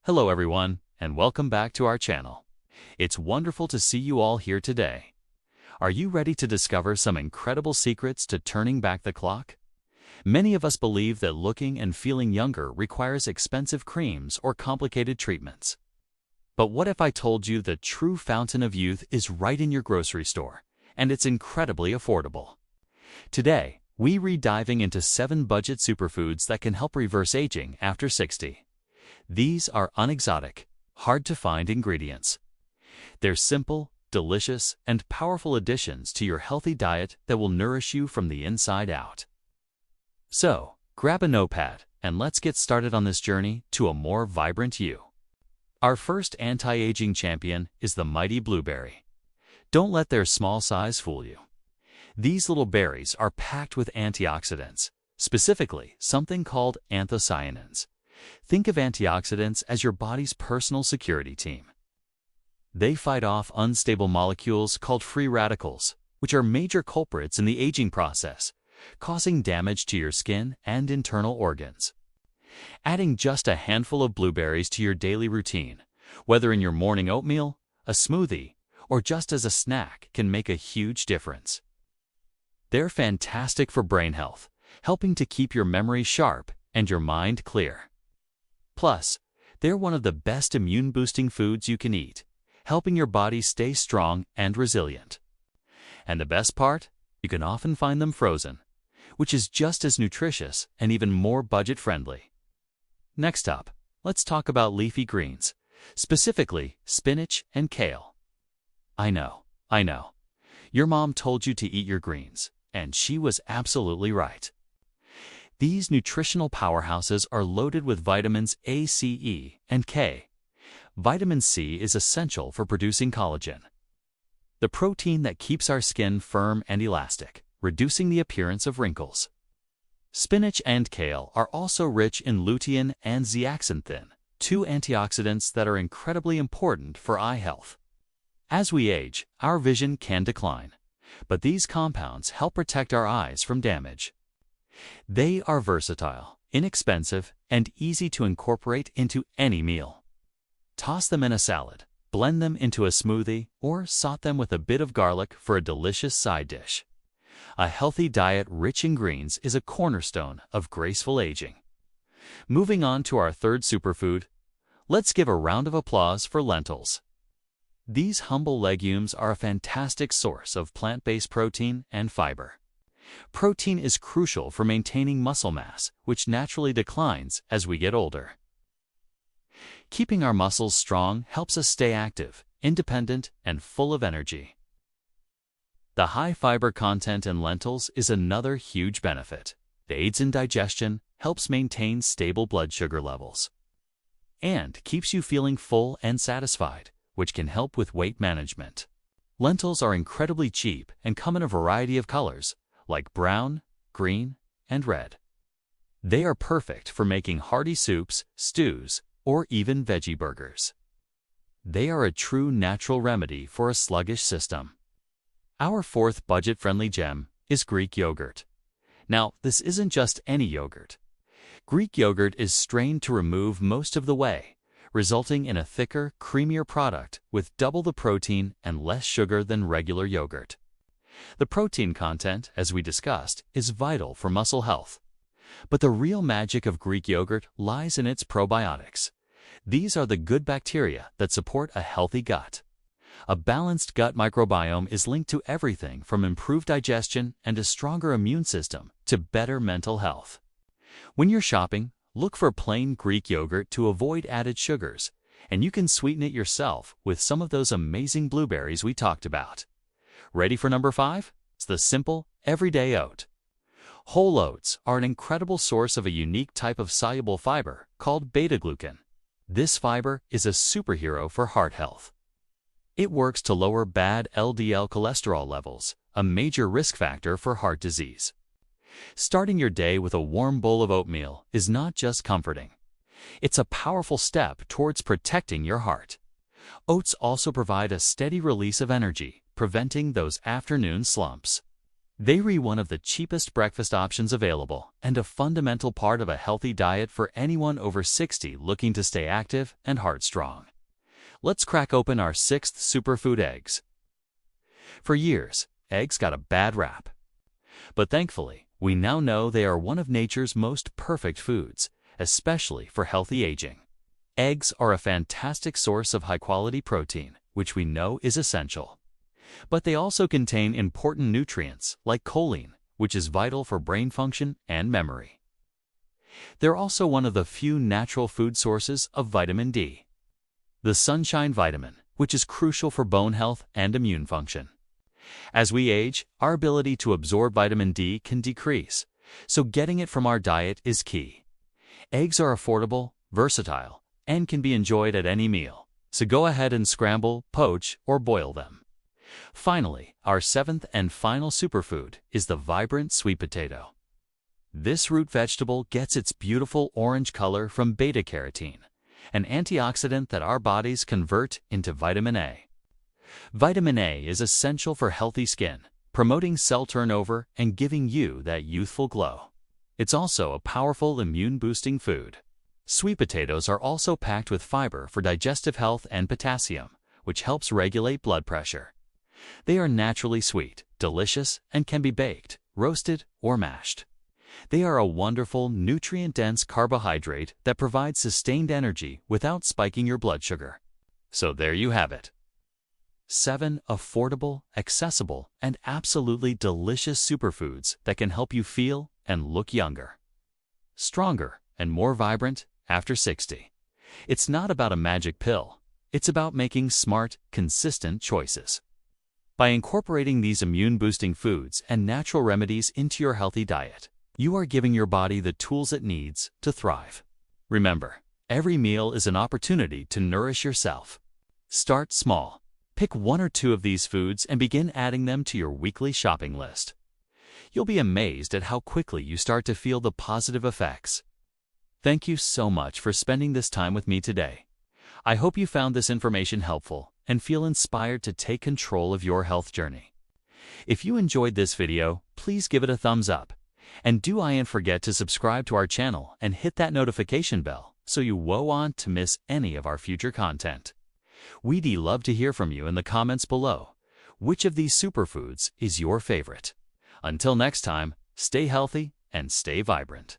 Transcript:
Hello everyone, and welcome back to our channel. It's wonderful to see you all here today. Are you ready to discover some incredible secrets to turning back the clock? Many of us believe that looking and feeling younger requires expensive creams or complicated treatments. But what if I told you the true fountain of youth is right in your grocery store, and it's incredibly affordable? Today, we're diving into 7 budget superfoods that can help reverse aging after 60. These are unexotic, hard-to-find ingredients. They're simple, delicious, and powerful additions to your healthy diet that will nourish you from the inside out. So, grab a notepad and let's get started on this journey to a more vibrant you. Our first anti-aging champion is the mighty blueberry. Don't let their small size fool you. These little berries are packed with antioxidants, specifically something called anthocyanins. Think of antioxidants as your body's personal security team. They fight off unstable molecules called free radicals, which are major culprits in the aging process, causing damage to your skin and internal organs. Adding just a handful of blueberries to your daily routine, whether in your morning oatmeal, a smoothie, or just as a snack, can make a huge difference. They're fantastic for brain health, helping to keep your memory sharp and your mind clear. Plus, they're one of the best immune-boosting foods you can eat, helping your body stay strong and resilient. And the best part? You can often find them frozen, which is just as nutritious and even more budget-friendly. Next up, let's talk about leafy greens, specifically spinach and kale. I know. Your mom told you to eat your greens, and she was absolutely right. These nutritional powerhouses are loaded with vitamins A, C, E, and K. Vitamin C is essential for producing collagen, the protein that keeps our skin firm and elastic, reducing the appearance of wrinkles. Spinach and kale are also rich in lutein and zeaxanthin, 2 antioxidants that are incredibly important for eye health. As we age, our vision can decline, but these compounds help protect our eyes from damage. They are versatile, inexpensive, and easy to incorporate into any meal. Toss them in a salad, blend them into a smoothie, or saute them with a bit of garlic for a delicious side dish. A healthy diet rich in greens is a cornerstone of graceful aging. Moving on to our third superfood, let's give a round of applause for lentils. These humble legumes are a fantastic source of plant-based protein and fiber. Protein is crucial for maintaining muscle mass, which naturally declines as we get older. Keeping our muscles strong helps us stay active, independent, and full of energy. The high fiber content in lentils is another huge benefit. It aids in digestion, helps maintain stable blood sugar levels, and keeps you feeling full and satisfied, which can help with weight management. Lentils are incredibly cheap and come in a variety of colors, like brown, green, and red. They are perfect for making hearty soups, stews, or even veggie burgers. They are a true natural remedy for a sluggish system. Our fourth budget-friendly gem is Greek yogurt. Now, this isn't just any yogurt. Greek yogurt is strained to remove most of the whey, resulting in a thicker, creamier product with double the protein and less sugar than regular yogurt. The protein content, as we discussed, is vital for muscle health. But the real magic of Greek yogurt lies in its probiotics. These are the good bacteria that support a healthy gut. A balanced gut microbiome is linked to everything from improved digestion and a stronger immune system to better mental health. When you're shopping, look for plain Greek yogurt to avoid added sugars, and you can sweeten it yourself with some of those amazing blueberries we talked about. Ready for number 5? It's the simple, everyday oat. Whole oats are an incredible source of a unique type of soluble fiber called beta-glucan. This fiber is a superhero for heart health. It works to lower bad LDL cholesterol levels, a major risk factor for heart disease. Starting your day with a warm bowl of oatmeal is not just comforting. It's a powerful step towards protecting your heart. Oats also provide a steady release of energy, preventing those afternoon slumps. They are one of the cheapest breakfast options available and a fundamental part of a healthy diet for anyone over 60 looking to stay active and heart-strong. Let's crack open our sixth superfood, eggs. For years, eggs got a bad rap. But thankfully, we now know they are one of nature's most perfect foods, especially for healthy aging. Eggs are a fantastic source of high-quality protein, which we know is essential. But they also contain important nutrients like choline, which is vital for brain function and memory. They're also one of the few natural food sources of vitamin D, the sunshine vitamin, which is crucial for bone health and immune function. As we age, our ability to absorb vitamin D can decrease, so getting it from our diet is key. Eggs are affordable, versatile, and can be enjoyed at any meal, so go ahead and scramble, poach, or boil them. Finally, our seventh and final superfood is the vibrant sweet potato. This root vegetable gets its beautiful orange color from beta-carotene, an antioxidant that our bodies convert into vitamin A. Vitamin A is essential for healthy skin, promoting cell turnover and giving you that youthful glow. It's also a powerful immune-boosting food. Sweet potatoes are also packed with fiber for digestive health and potassium, which helps regulate blood pressure. They are naturally sweet, delicious, and can be baked, roasted, or mashed. They are a wonderful, nutrient-dense carbohydrate that provides sustained energy without spiking your blood sugar. So there you have it. 7 affordable, accessible, and absolutely delicious superfoods that can help you feel and look younger, stronger, and more vibrant after 60. It's not about a magic pill. It's about making smart, consistent choices. By incorporating these immune-boosting foods and natural remedies into your healthy diet, you are giving your body the tools it needs to thrive. Remember, every meal is an opportunity to nourish yourself. Start small. Pick 1 or 2 of these foods and begin adding them to your weekly shopping list. You'll be amazed at how quickly you start to feel the positive effects. Thank you so much for spending this time with me today. I hope you found this information helpful and feel inspired to take control of your health journey. If you enjoyed this video, please give it a thumbs up. And don't forget to subscribe to our channel and hit that notification bell so you won't miss any of our future content. We'd love to hear from you in the comments below. Which of these superfoods is your favorite? Until next time, stay healthy and stay vibrant.